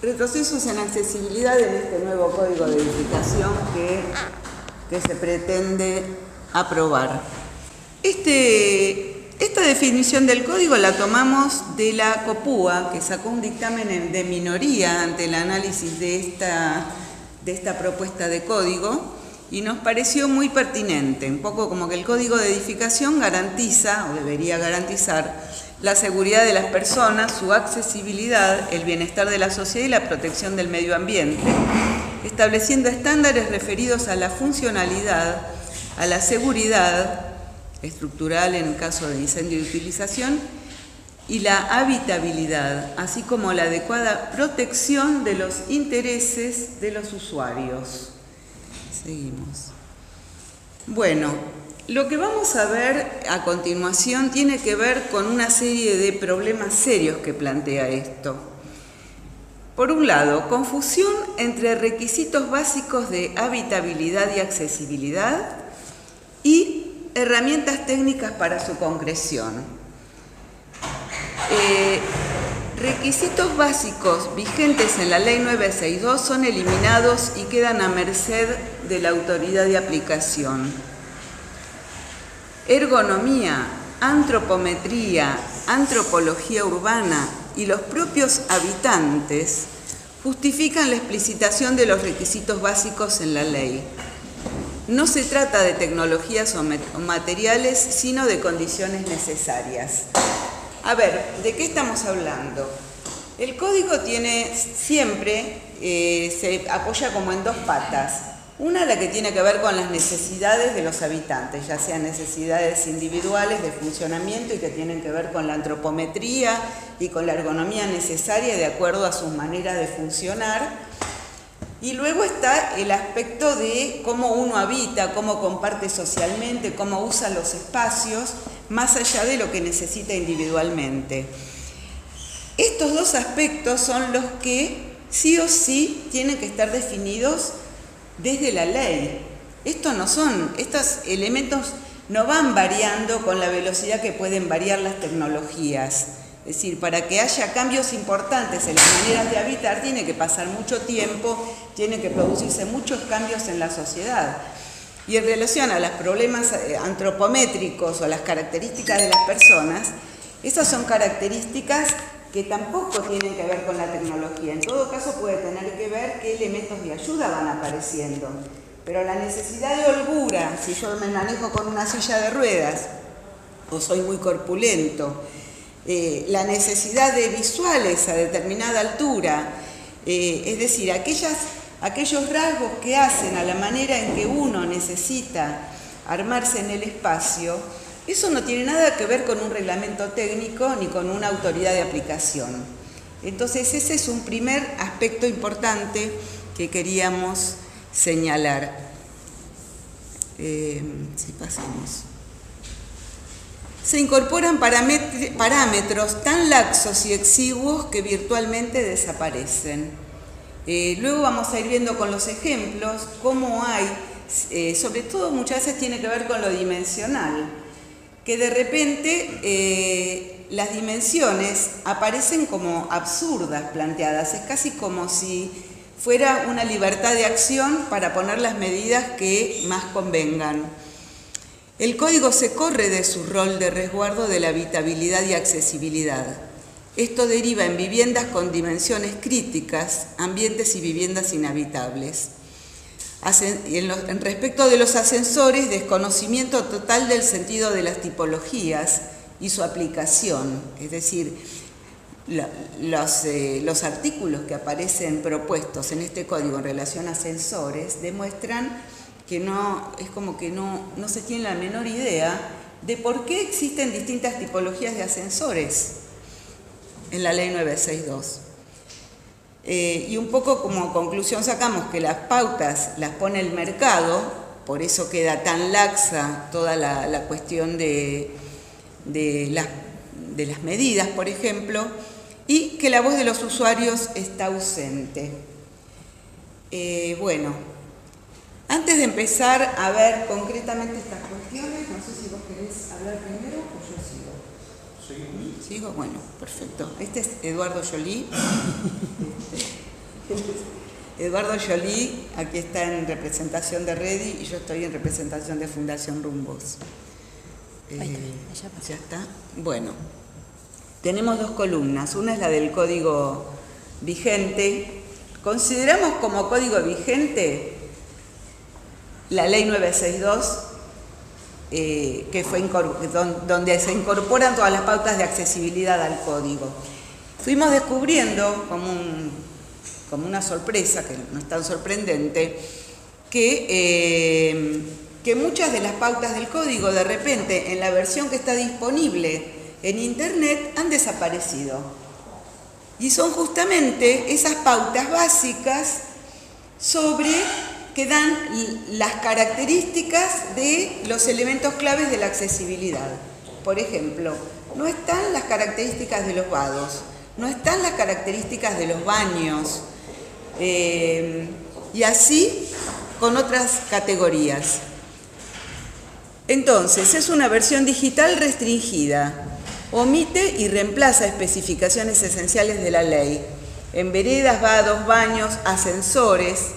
Retrocesos en accesibilidad en este nuevo código de edificación que se pretende aprobar. Esta definición del código la tomamos de la COPUA, que sacó un dictamen de minoría ante el análisis de esta propuesta de código y nos pareció muy pertinente, un poco como que el código de edificación garantiza, o debería garantizar, la seguridad de las personas, su accesibilidad, el bienestar de la sociedad y la protección del medio ambiente, estableciendo estándares referidos a la funcionalidad, a la seguridad estructural en caso de incendio y utilización y la habitabilidad, así como la adecuada protección de los intereses de los usuarios. Seguimos. Bueno, lo que vamos a ver a continuación tiene que ver con una serie de problemas serios que plantea esto. Por un lado, confusión entre requisitos básicos de habitabilidad y accesibilidad y herramientas técnicas para su concreción. Requisitos básicos vigentes en la Ley 962 son eliminados y quedan a merced de la autoridad de aplicación. Ergonomía, antropometría, antropología urbana y los propios habitantes justifican la explicitación de los requisitos básicos en la ley. No se trata de tecnologías o materiales, sino de condiciones necesarias. A ver, ¿de qué estamos hablando? El código siempre se apoya como en dos patas. Una, la que tiene que ver con las necesidades de los habitantes, ya sean necesidades individuales de funcionamiento y que tienen que ver con la antropometría y con la ergonomía necesaria de acuerdo a sus maneras de funcionar. Y luego está el aspecto de cómo uno habita, cómo comparte socialmente, cómo usa los espacios, más allá de lo que necesita individualmente. Estos dos aspectos son los que sí o sí tienen que estar definidos desde la ley. Estos elementos no van variando con la velocidad que pueden variar las tecnologías. Es decir, para que haya cambios importantes en las maneras de habitar, tiene que pasar mucho tiempo, tienen que producirse muchos cambios en la sociedad. Y en relación a los problemas antropométricos o las características de las personas, esas son características que tampoco tienen que ver con la tecnología. En todo caso puede tener que ver qué elementos de ayuda van apareciendo. Pero la necesidad de holgura, si yo me manejo con una silla de ruedas o soy muy corpulento, la necesidad de visuales a determinada altura, es decir, aquellos rasgos que hacen a la manera en que uno necesita armarse en el espacio, eso no tiene nada que ver con un reglamento técnico ni con una autoridad de aplicación. Entonces ese es un primer aspecto importante que queríamos señalar. Si pasamos. Se incorporan parámetros tan laxos y exiguos que virtualmente desaparecen. Luego vamos a ir viendo con los ejemplos cómo hay, sobre todo muchas veces tiene que ver con lo dimensional, que de repente las dimensiones aparecen como absurdas planteadas, es casi como si fuera una libertad de acción para poner las medidas que más convengan. El código se corre de su rol de resguardo de la habitabilidad y accesibilidad. Esto deriva en viviendas con dimensiones críticas, ambientes y viviendas inhabitables. En respecto de los ascensores, desconocimiento total del sentido de las tipologías y su aplicación, es decir, los artículos que aparecen propuestos en este código en relación a ascensores demuestran que no se tiene la menor idea de por qué existen distintas tipologías de ascensores en la Ley 962. Y un poco como conclusión sacamos que las pautas las pone el mercado, por eso queda tan laxa toda la cuestión de las medidas, por ejemplo, y que la voz de los usuarios está ausente. Bueno, antes de empezar a ver concretamente estas cuestiones, no sé si vos querés hablar primero o yo sigo. ¿Sigo? Bueno, perfecto. Este es Eduardo Joly. Eduardo Joly, aquí está en representación de Redi y yo estoy en representación de Fundación Rumbos. Ya está. Bueno, tenemos dos columnas. Una es la del código vigente. Consideramos como código vigente la ley 962, que fue donde se incorporan todas las pautas de accesibilidad al código. Fuimos descubriendo como una sorpresa, que no es tan sorprendente, que muchas de las pautas del código de repente en la versión que está disponible en internet han desaparecido. Y son justamente esas pautas básicas que dan las características de los elementos claves de la accesibilidad. Por ejemplo, no están las características de los vados, no están las características de los baños, y así con otras categorías. Entonces, es una versión digital restringida. Omite y reemplaza especificaciones esenciales de la ley en veredas, vados, baños, ascensores,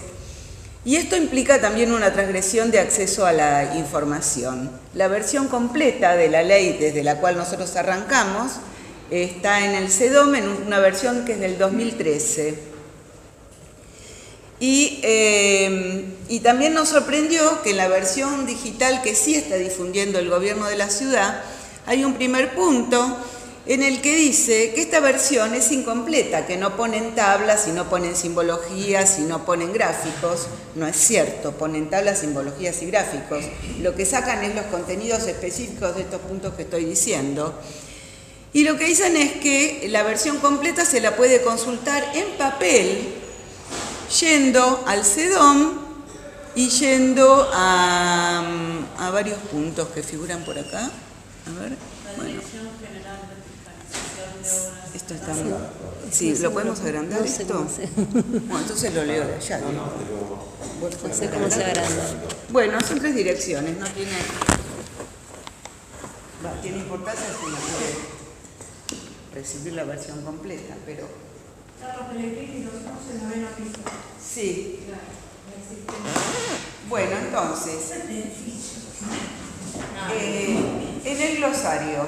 y esto implica también una transgresión de acceso a la información. La versión completa de la ley desde la cual nosotros arrancamos está en el CEDOM, en una versión que es del 2013. Y también nos sorprendió que en la versión digital que sí está difundiendo el gobierno de la ciudad, hay un primer punto en el que dice que esta versión es incompleta, que no ponen tablas, y no ponen simbologías, y no ponen gráficos. No es cierto, ponen tablas, simbologías y gráficos. Lo que sacan es los contenidos específicos de estos puntos que estoy diciendo. Y lo que dicen es que la versión completa se la puede consultar en papel, yendo al CEDOM y yendo a varios puntos que figuran por acá. A ver, bueno. Esto está muy... Sí, ¿lo podemos agrandar esto? Bueno, entonces lo leo de allá. No sé cómo se agranda. Bueno, son 3 direcciones, no tiene... Tiene importancia si uno puede recibir la versión completa, pero... Sí. Bueno, entonces, en el glosario,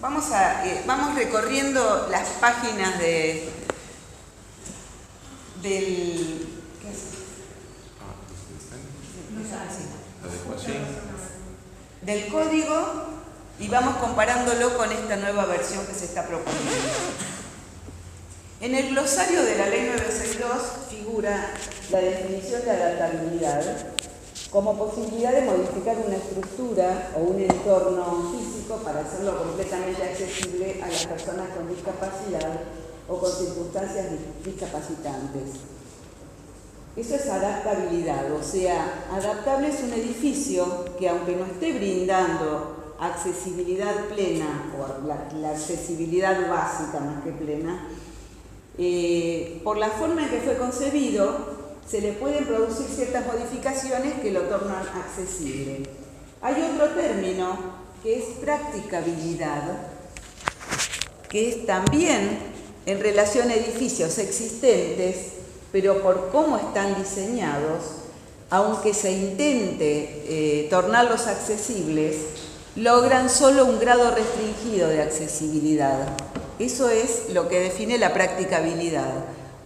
vamos recorriendo las páginas del ¿qué es? Del código, y vamos comparándolo con esta nueva versión que se está proponiendo. En el glosario de la Ley 962 figura la definición de adaptabilidad como posibilidad de modificar una estructura o un entorno físico para hacerlo completamente accesible a las personas con discapacidad o con circunstancias discapacitantes. Eso es adaptabilidad, o sea, adaptable es un edificio que, aunque no esté brindando accesibilidad plena, o la accesibilidad básica más que plena, por la forma en que fue concebido, se le pueden producir ciertas modificaciones que lo tornan accesible. Hay otro término que es practicabilidad, que es también en relación a edificios existentes, pero por cómo están diseñados, aunque se intente tornarlos accesibles, logran solo un grado restringido de accesibilidad. Eso es lo que define la practicabilidad,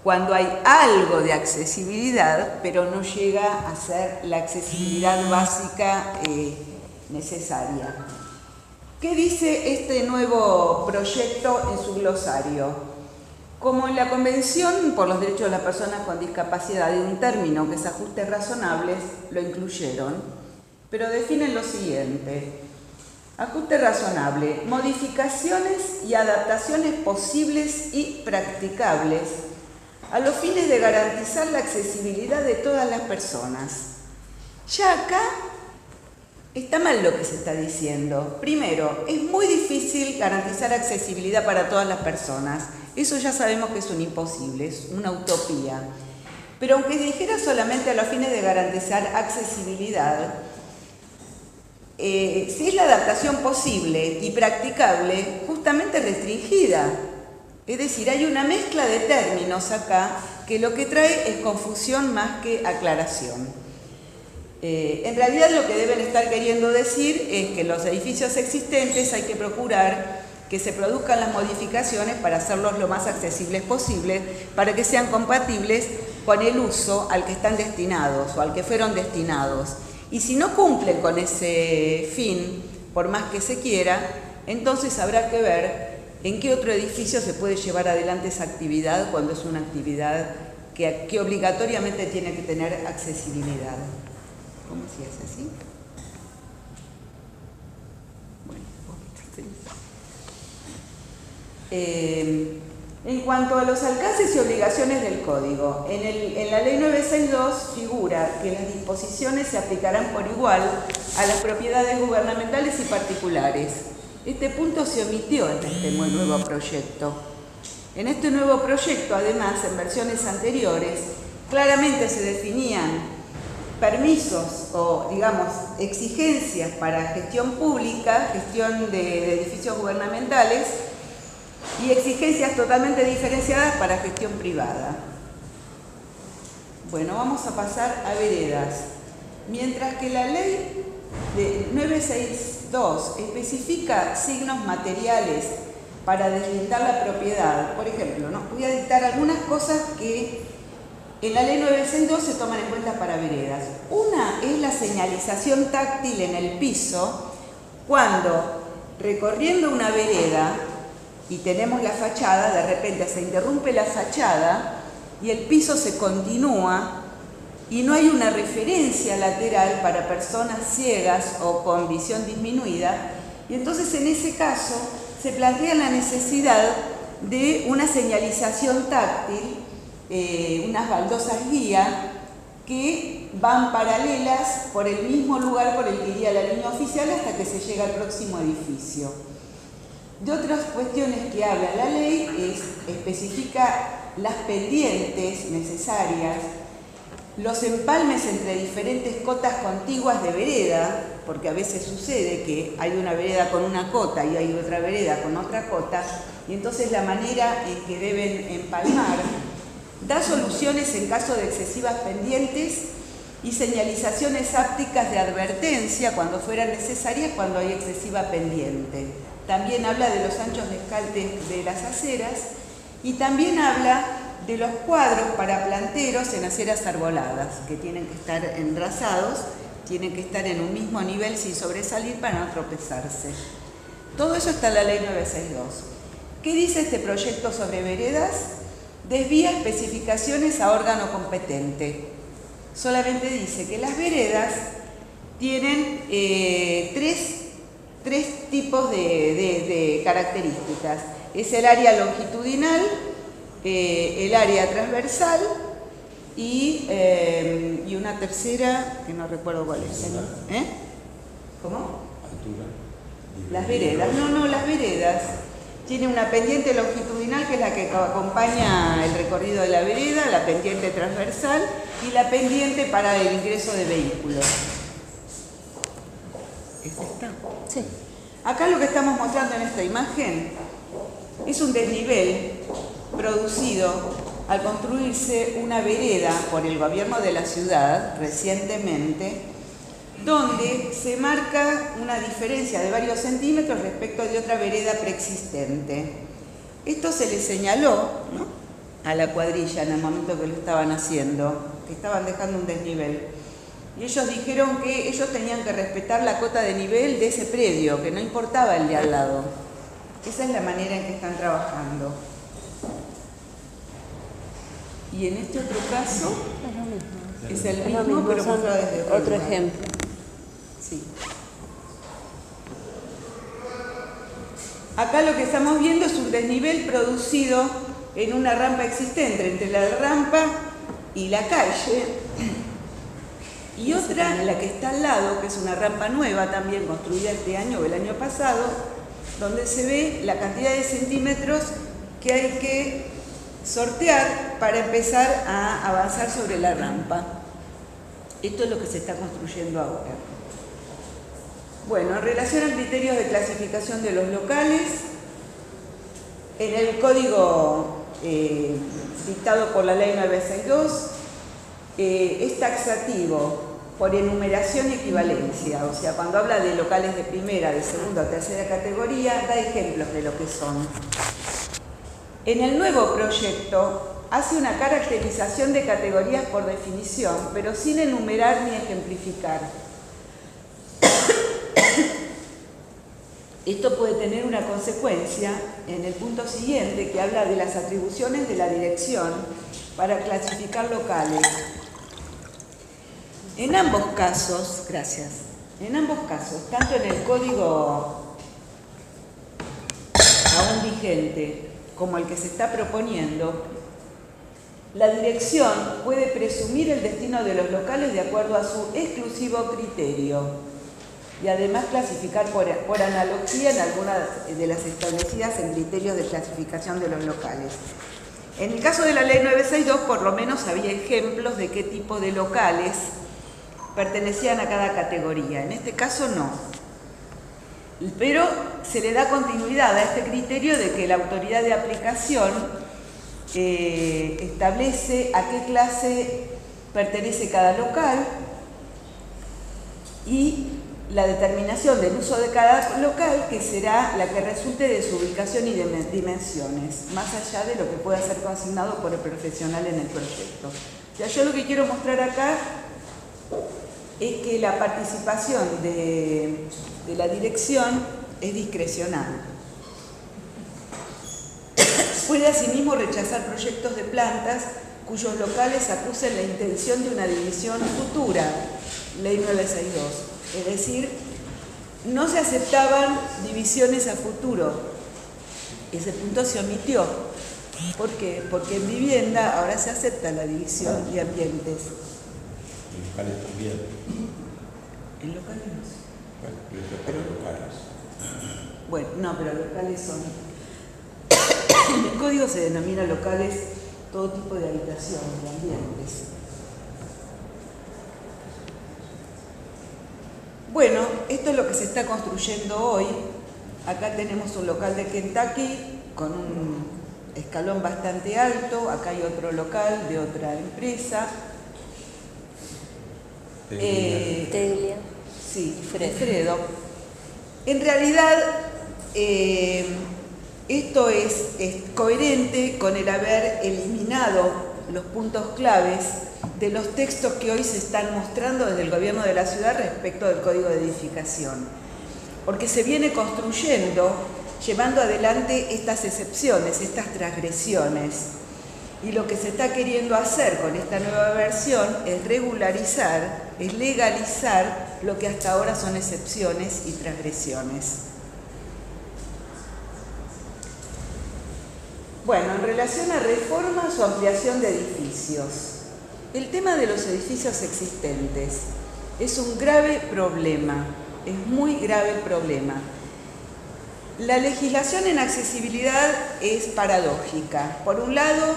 cuando hay algo de accesibilidad, pero no llega a ser la accesibilidad básica necesaria. ¿Qué dice este nuevo proyecto en su glosario? Como en la Convención por los Derechos de las Personas con Discapacidad hay un término que es ajustes razonables, lo incluyeron, pero definen lo siguiente: ajuste razonable, modificaciones y adaptaciones posibles y practicables a los fines de garantizar la accesibilidad de todas las personas. Ya acá está mal lo que se está diciendo. Primero, es muy difícil garantizar accesibilidad para todas las personas. Eso ya sabemos que es un imposible, es una utopía. Pero aunque dijera solamente a los fines de garantizar accesibilidad, si es la adaptación posible y practicable, justamente restringida, Es decir, hay una mezcla de términos acá que lo que trae es confusión más que aclaración. En realidad lo que deben estar queriendo decir es que los edificios existentes hay que procurar que se produzcan las modificaciones para hacerlos lo más accesibles posible, para que sean compatibles con el uso al que están destinados o al que fueron destinados. Y si no cumplen con ese fin, por más que se quiera, entonces habrá que ver en qué otro edificio se puede llevar adelante esa actividad cuando es una actividad que obligatoriamente tiene que tener accesibilidad. ¿Cómo se hace así? Bueno, en cuanto a los alcances y obligaciones del Código, en la Ley 962 figura que las disposiciones se aplicarán por igual a las propiedades gubernamentales y particulares. Este punto se omitió en este nuevo proyecto. En este nuevo proyecto, además, en versiones anteriores, claramente se definían permisos o, digamos, exigencias para gestión pública, gestión de edificios gubernamentales, y exigencias totalmente diferenciadas para gestión privada. Bueno, vamos a pasar a veredas. Mientras que la ley de 962 especifica signos materiales para deslindar la propiedad, por ejemplo, ¿no? Voy a dictar algunas cosas que en la ley 962 se toman en cuenta para veredas. Una es la señalización táctil en el piso cuando, recorriendo una vereda, y tenemos la fachada, de repente se interrumpe la fachada y el piso se continúa y no hay una referencia lateral para personas ciegas o con visión disminuida, y entonces en ese caso se plantea la necesidad de una señalización táctil, unas baldosas guía que van paralelas por el mismo lugar por el que iría la línea oficial hasta que se llega al próximo edificio. De otras cuestiones que habla la ley especifica las pendientes necesarias, los empalmes entre diferentes cotas contiguas de vereda, porque a veces sucede que hay una vereda con una cota y hay otra vereda con otra cota, y entonces la manera en que deben empalmar da soluciones en caso de excesivas pendientes y señalizaciones ápticas de advertencia cuando fueran necesarias cuando hay excesiva pendiente. También habla de los anchos de escalte de las aceras y también habla de los cuadros para planteros en aceras arboladas, que tienen que estar enrazados, tienen que estar en un mismo nivel sin sobresalir para no tropezarse. Todo eso está en la ley 962. ¿Qué dice este proyecto sobre veredas? Desvía especificaciones a órgano competente. Solamente dice que las veredas tienen tres tipos de características. Es el área longitudinal, el área transversal y una tercera que no recuerdo cuál es. ¿Cómo? Altura. Las veredas. No, las veredas. Tiene una pendiente longitudinal que es la que acompaña el recorrido de la vereda, la pendiente transversal y la pendiente para el ingreso de vehículos. ¿Es esta? Sí. Acá lo que estamos mostrando en esta imagen es un desnivel producido al construirse una vereda por el gobierno de la ciudad recientemente, donde se marca una diferencia de varios centímetros respecto de otra vereda preexistente. Esto se le señaló, ¿no?, a la cuadrilla en el momento que lo estaban haciendo, que estaban dejando un desnivel. Y ellos dijeron que ellos tenían que respetar la cota de nivel de ese predio, que no importaba el de al lado. Esa es la manera en que están trabajando. Y en este otro caso es el mismo, pero mostrado desde otro ejemplo. Sí. Acá lo que estamos viendo es un desnivel producido en una rampa existente entre la rampa y la calle, y otra, la que está al lado, que es una rampa nueva también construida este año o el año pasado, donde se ve la cantidad de centímetros que hay que sortear para empezar a avanzar sobre la rampa. Esto es lo que se está construyendo ahora. Bueno, en relación a criterios de clasificación de los locales, En el código dictado por la ley 962 es taxativo por enumeración y equivalencia, o sea, cuando habla de locales de primera, de segunda o tercera categoría, da ejemplos de lo que son. En el nuevo proyecto hace una caracterización de categorías por definición, pero sin enumerar ni ejemplificar. Esto puede tener una consecuencia en el punto siguiente, que habla de las atribuciones de la dirección para clasificar locales. En ambos casos, tanto en el código aún vigente como el que se está proponiendo, la dirección puede presumir el destino de los locales de acuerdo a su exclusivo criterio y además clasificar por analogía en algunas de las establecidas en criterios de clasificación de los locales. En el caso de la ley 962, por lo menos había ejemplos de qué tipo de locales pertenecían a cada categoría. En este caso no. Pero se le da continuidad a este criterio de que la autoridad de aplicación establece a qué clase pertenece cada local y la determinación del uso de cada local, que será la que resulte de su ubicación y de dimensiones, más allá de lo que pueda ser consignado por el profesional en el proyecto. O sea, yo lo que quiero mostrar acá es que la participación de la dirección es discrecional. Puede asimismo rechazar proyectos de plantas cuyos locales acusen la intención de una división futura, ley 962. Es decir, no se aceptaban divisiones a futuro. Ese punto se omitió. ¿Por qué? Porque en vivienda ahora se acepta la división de ambientes. En locales también. En locales no sé. Bueno, yo pero locales. Bueno, no, pero locales son... En el código se denomina locales todo tipo de habitaciones, de ambientes. Bueno, esto es lo que se está construyendo hoy. Acá tenemos un local de Kentucky con un escalón bastante alto. Acá hay otro local de otra empresa. Teglia. Sí, Fredo. En realidad, esto es coherente con el haber eliminado los puntos claves de los textos que hoy se están mostrando desde el gobierno de la ciudad respecto del Código de Edificación. Porque se viene construyendo, llevando adelante estas excepciones, estas transgresiones. Y lo que se está queriendo hacer con esta nueva versión es regularizar, es legalizar lo que hasta ahora son excepciones y transgresiones. Bueno, en relación a reformas o ampliación de edificios, el tema de los edificios existentes es un grave problema, es muy grave el problema. La legislación en accesibilidad es paradójica. Por un lado,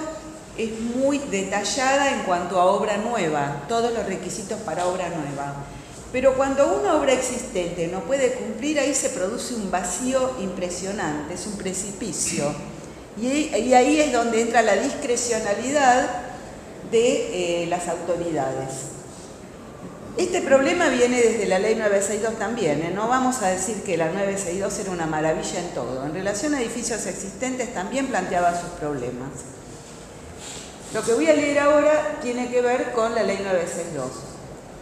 es muy detallada en cuanto a obra nueva, todos los requisitos para obra nueva. Pero cuando una obra existente no puede cumplir, ahí se produce un vacío impresionante, es un precipicio. Y ahí es donde entra la discrecionalidad de las autoridades. Este problema viene desde la ley 962 también, No vamos a decir que la 962 era una maravilla en todo. En relación a edificios existentes también planteaba sus problemas. Lo que voy a leer ahora tiene que ver con la ley 962.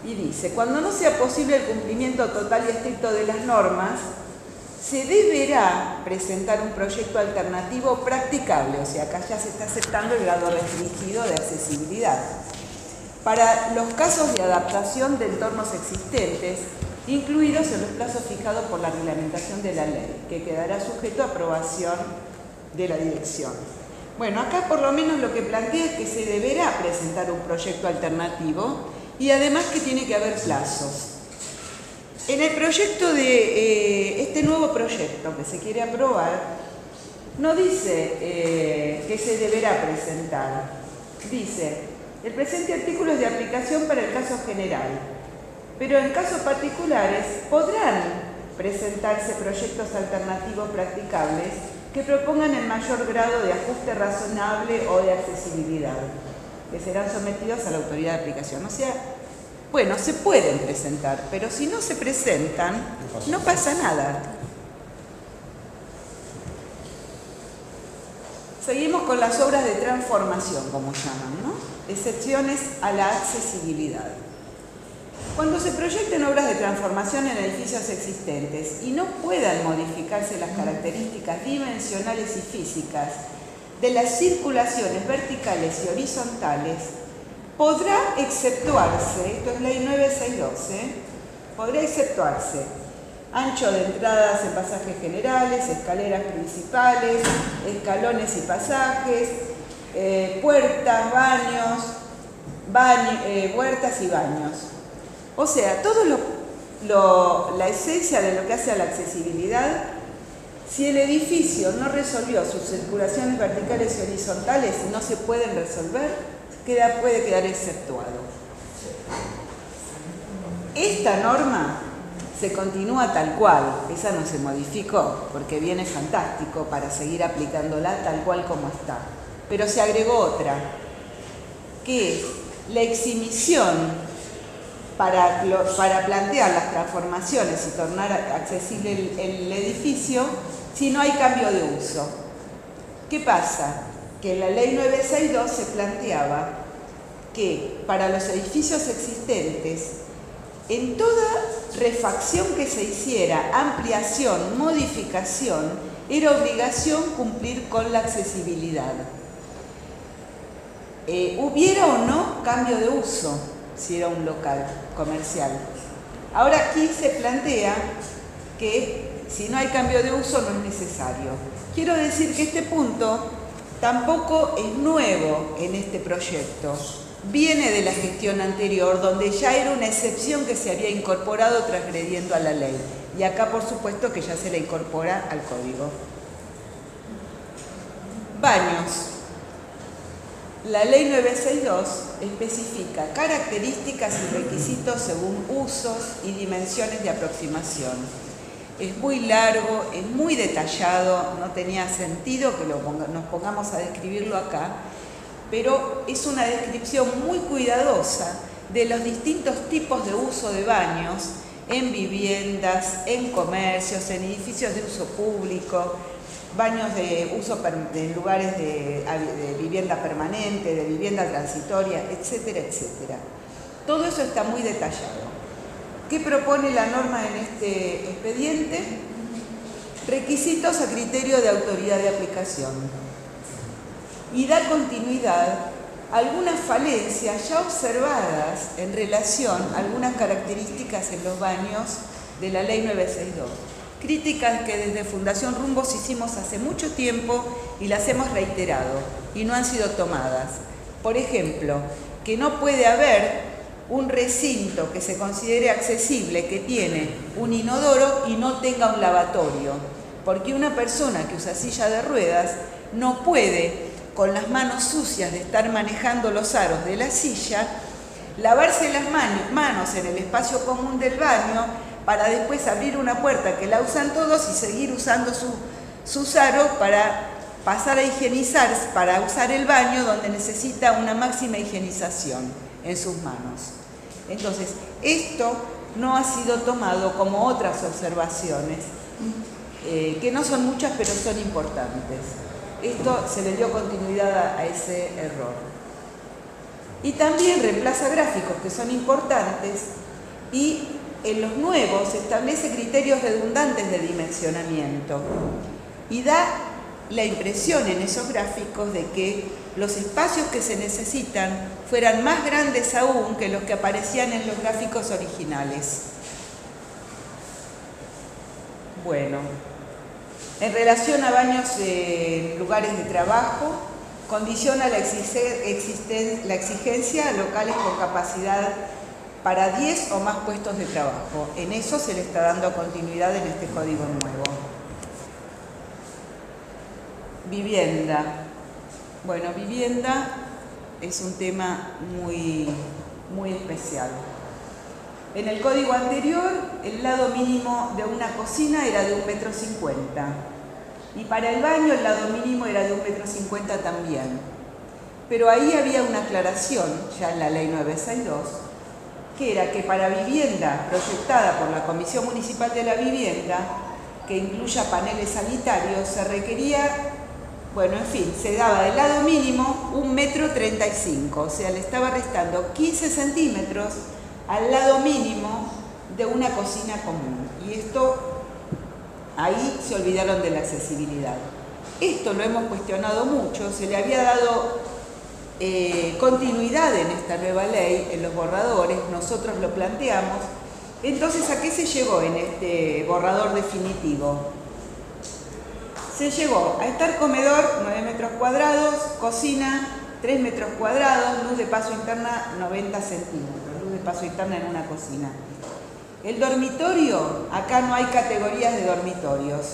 Y dice, cuando no sea posible el cumplimiento total y estricto de las normas, se deberá presentar un proyecto alternativo practicable, o sea, acá ya se está aceptando el grado restringido de accesibilidad, para los casos de adaptación de entornos existentes, incluidos en los plazos fijados por la reglamentación de la ley, que quedará sujeto a aprobación de la dirección. Bueno, acá por lo menos lo que plantea es que se deberá presentar un proyecto alternativo y además que tiene que haber plazos. En el proyecto de este nuevo proyecto que se quiere aprobar, no dice que se deberá presentar. Dice, el presente artículo es de aplicación para el caso general, pero en casos particulares podrán presentarse proyectos alternativos practicables que propongan el mayor grado de ajuste razonable o de accesibilidad, que serán sometidos a la autoridad de aplicación. O sea, bueno, se pueden presentar, pero si no se presentan, no pasa nada. Seguimos con las obras de transformación, como llaman, ¿no? Excepciones a la accesibilidad. Cuando se proyecten obras de transformación en edificios existentes y no puedan modificarse las características dimensionales y físicas de las circulaciones verticales y horizontales, podrá exceptuarse, esto es ley 9612, podrá exceptuarse ancho de entradas en pasajes generales, escaleras principales, escalones y pasajes, puertas, puertas y baños. O sea, todo la esencia de lo que hace a la accesibilidad, si el edificio no resolvió sus circulaciones verticales y horizontales y no se pueden resolver, puede quedar exceptuado. Esta norma se continúa tal cual, esa no se modificó, porque viene fantástico para seguir aplicándola tal cual como está. Pero se agregó otra, que es la exhibición para plantear las transformaciones y tornar accesible el edificio si no hay cambio de uso. ¿Qué pasa? Que en la ley 962 se planteaba que para los edificios existentes, en toda refacción que se hiciera, ampliación, modificación, era obligación cumplir con la accesibilidad. Hubiera o no cambio de uso, si era un local comercial. Ahora aquí se plantea que si no hay cambio de uso no es necesario. Quiero decir que este punto tampoco es nuevo en este proyecto. Viene de la gestión anterior, donde ya era una excepción que se había incorporado transgrediendo a la ley. Y acá, por supuesto, que ya se la incorpora al código. Baños. La ley 962 especifica características y requisitos según usos y dimensiones de aproximación. Es muy largo, es muy detallado, no tenía sentido que nos pongamos a describirlo acá, pero es una descripción muy cuidadosa de los distintos tipos de uso de baños en viviendas, en comercios, en edificios de uso público, baños de uso en lugares de vivienda permanente, de vivienda transitoria, etcétera, etcétera. Todo eso está muy detallado. ¿Qué propone la norma en este expediente? Requisitos a criterio de autoridad de aplicación. Y da continuidad a algunas falencias ya observadas en relación a algunas características en los baños de la ley 962. Críticas que desde Fundación Rumbos hicimos hace mucho tiempo y las hemos reiterado y no han sido tomadas. Por ejemplo, que no puede haber un recinto que se considere accesible, que tiene un inodoro y no tenga un lavatorio, porque una persona que usa silla de ruedas no puede, con las manos sucias de estar manejando los aros de la silla, lavarse las manos en el espacio común del baño para después abrir una puerta que la usan todos y seguir usando sus aros para pasar a higienizar, para usar el baño donde necesita una máxima higienización en sus manos. Entonces, esto no ha sido tomado como otras observaciones, que no son muchas pero son importantes. Esto se le dio continuidad a ese error. Y también reemplaza gráficos que son importantes y en los nuevos establece criterios redundantes de dimensionamiento y da la impresión en esos gráficos de que los espacios que se necesitan fueran más grandes aún que los que aparecían en los gráficos originales. Bueno, en relación a baños en lugares de trabajo, condiciona la exigencia a locales con capacidad para 10 o más puestos de trabajo. En eso se le está dando continuidad en este código nuevo. Vivienda. Bueno, vivienda es un tema muy especial. En el código anterior, el lado mínimo de una cocina era de 1,50 m. Y para el baño el lado mínimo era de 1,50 m también. Pero ahí había una aclaración, ya en la ley 962, que era que para vivienda proyectada por la Comisión Municipal de la Vivienda, que incluya paneles sanitarios, se requería, bueno, en fin, se daba del lado mínimo 1,35 m, o sea, le estaba restando 15 centímetros al lado mínimo de una cocina común. Y esto, ahí se olvidaron de la accesibilidad. Esto lo hemos cuestionado mucho, se le había dado continuidad en esta nueva ley, en los borradores, nosotros lo planteamos. Entonces, ¿a qué se llegó en este borrador definitivo? Se llegó a estar comedor 9 metros cuadrados, cocina 3 metros cuadrados, luz de paso interna 90 centímetros, luz de paso interna en una cocina. El dormitorio, acá no hay categorías de dormitorios.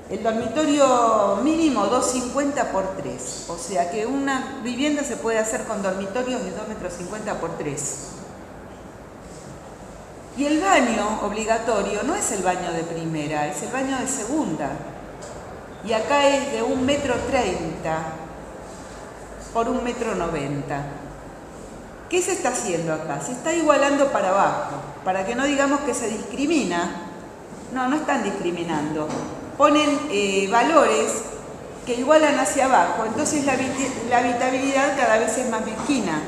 El dormitorio mínimo 2,50 por 3, o sea que una vivienda se puede hacer con dormitorios de 2,50 metros por 3. Y el baño obligatorio no es el baño de primera, es el baño de segunda. Y acá es de 1,30 m por 1,90 m. ¿Qué se está haciendo acá? Se está igualando para abajo, para que no digamos que se discrimina. No, no están discriminando. Ponen valores que igualan hacia abajo, entonces la habitabilidad cada vez es más mezquina.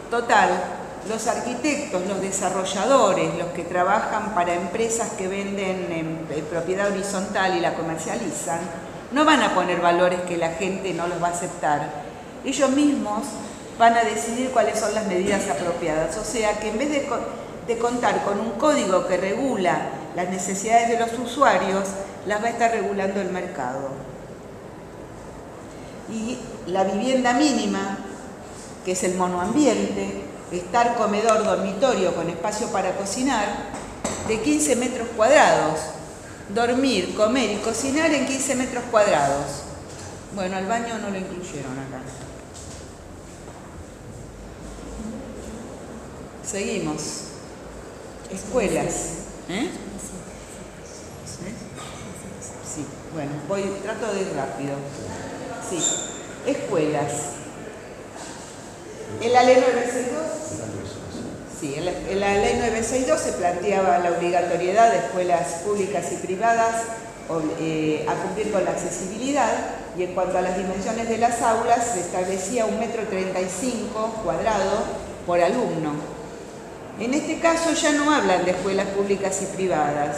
Total, los arquitectos, los desarrolladores, los que trabajan para empresas que venden en propiedad horizontal y la comercializan, no van a poner valores que la gente no los va a aceptar. Ellos mismos van a decidir cuáles son las medidas apropiadas. O sea que en vez de contar con un código que regula las necesidades de los usuarios, las va a estar regulando el mercado. Y la vivienda mínima, que es el monoambiente, estar comedor, dormitorio con espacio para cocinar, de 15 metros cuadrados. Dormir, comer y cocinar en 15 metros cuadrados. Bueno, el baño no lo incluyeron acá. Seguimos. Escuelas. Sí, bueno, trato de ir rápido. Sí, escuelas. En la ley 962, sí, en la ley 962 se planteaba la obligatoriedad de escuelas públicas y privadas a cumplir con la accesibilidad, y en cuanto a las dimensiones de las aulas se establecía 1,35 m cuadrado por alumno. En este caso ya no hablan de escuelas públicas y privadas,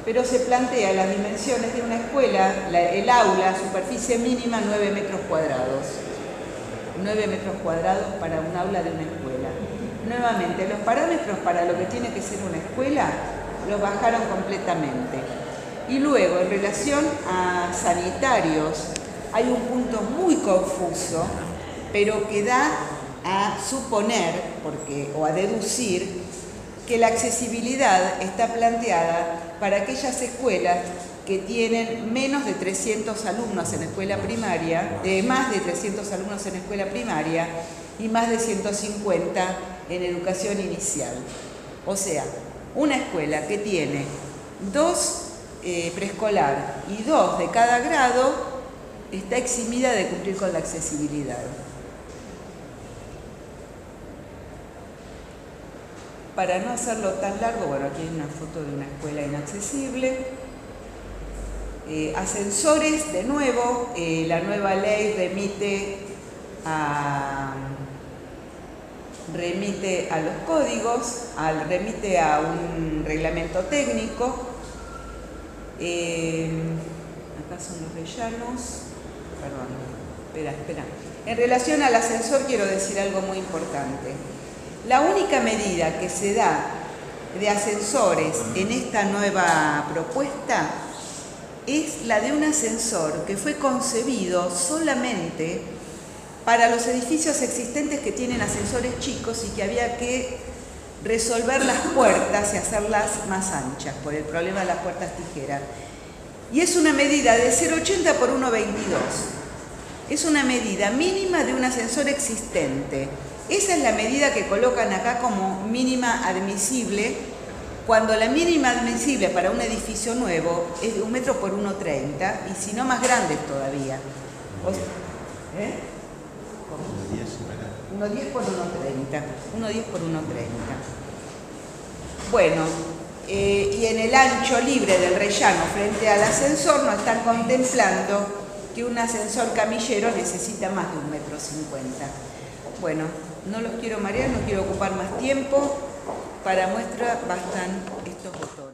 pero se plantea las dimensiones de una escuela, el aula, superficie mínima 9 metros cuadrados. 9 metros cuadrados para un aula de una escuela. Nuevamente, los parámetros para lo que tiene que ser una escuela los bajaron completamente. Y luego, en relación a sanitarios, hay un punto muy confuso, pero que da a suponer, o a deducir, que la accesibilidad está planteada para aquellas escuelas que tienen menos de 300 alumnos en escuela primaria, más de 300 alumnos en escuela primaria y más de 150 en educación inicial. O sea, una escuela que tiene 2 preescolar y 2 de cada grado está eximida de cumplir con la accesibilidad. Para no hacerlo tan largo, bueno, aquí hay una foto de una escuela inaccesible. Ascensores, de nuevo, la nueva ley remite a los códigos, remite a un reglamento técnico. Acá son los rellanos. Perdón, espera. En relación al ascensor quiero decir algo muy importante. La única medida que se da de ascensores en esta nueva propuesta es la de un ascensor que fue concebido solamente para los edificios existentes que tienen ascensores chicos y que había que resolver las puertas y hacerlas más anchas por el problema de las puertas tijeras. Y es una medida de 0,80 por 1,22. Es una medida mínima de un ascensor existente. Esa es la medida que colocan acá como mínima admisible cuando la mínima admisible para un edificio nuevo es de 1 metro por 1,30 y si no más grandes todavía. ¿Eh? 1,10 por 1,30. 1,10 por 1,30. Bueno, y en el ancho libre del rellano frente al ascensor no están contemplando que un ascensor camillero necesita más de 1,50 metros. Bueno, no los quiero marear, no quiero ocupar más tiempo. Para muestra bastan estos botones.